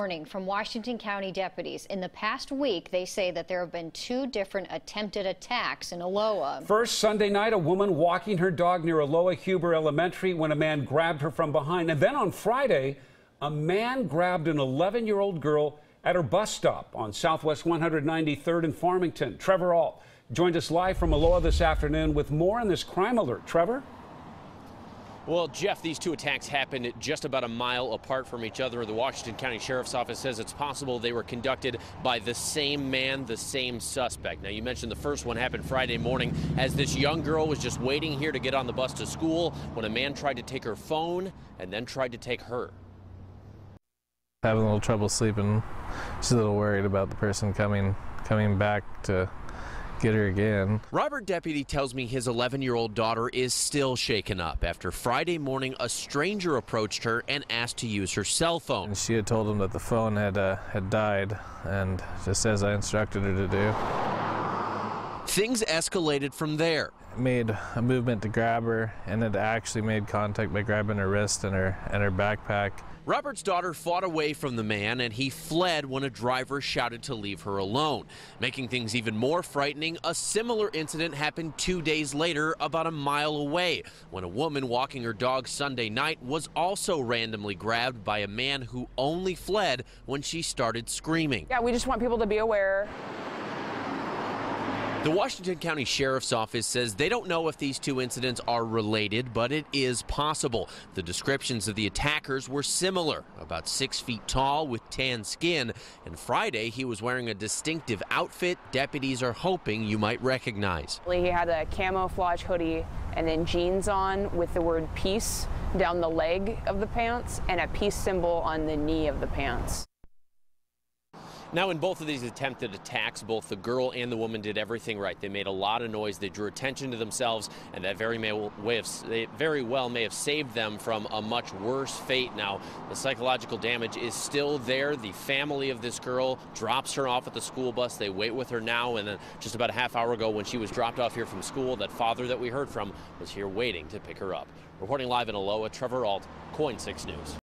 Warning from Washington County deputies. In the past week, they say that there have been 2 different attempted attacks in Aloha. First, Sunday night, a woman walking her dog near Aloha Huber Elementary when a man grabbed her from behind. And then on Friday, a man grabbed an 11-year-old girl at her bus stop on Southwest 193rd in Farmington. Trevor Ault joined us live from Aloha this afternoon with more on this crime alert. Trevor? Well, Jeff, these 2 attacks happened just about a mile apart from each other. The Washington County Sheriff's Office says it's possible they were conducted by the same man, the same suspect. Now, you mentioned the first one happened Friday morning as this young girl was just waiting here to get on the bus to school when a man tried to take her phone and then tried to take her. Having a little trouble sleeping. She's a little worried about the person coming back to get her again. Robert Deputy tells me his 11-year-old daughter is still shaken up after Friday morning a stranger approached her and asked to use her cell phone. And she had told him that the phone had died, and just as I instructed her to do. Things escalated from there. Made a movement to grab her, and it actually made contact by grabbing her wrist and her backpack. Robert's daughter fought away from the man, and he fled when a driver shouted to leave her alone. Making things even more frightening, a similar incident happened 2 days later about a mile away when a woman walking her dog Sunday night was also randomly grabbed by a man who only fled when she started screaming. Yeah, we just want people to be aware. The Washington County Sheriff's Office says they don't know if these 2 incidents are related, but it is possible. The descriptions of the attackers were similar, about 6 feet tall with tan skin, and Friday he was wearing a distinctive outfit deputies are hoping you might recognize. He had a camouflage hoodie and then jeans on with the word peace down the leg of the pants and a peace symbol on the knee of the pants. Now, in both of these attempted attacks, both the girl and the woman did everything right. They made a lot of noise. They drew attention to themselves, and that very well may have saved them from a much worse fate. Now, the psychological damage is still there. The family of this girl drops her off at the school bus. They wait with her now, and then just about a half hour ago when she was dropped off here from school, that father that we heard from was here waiting to pick her up. Reporting live in Aloha, Trevor Ault, KOIN 6 News.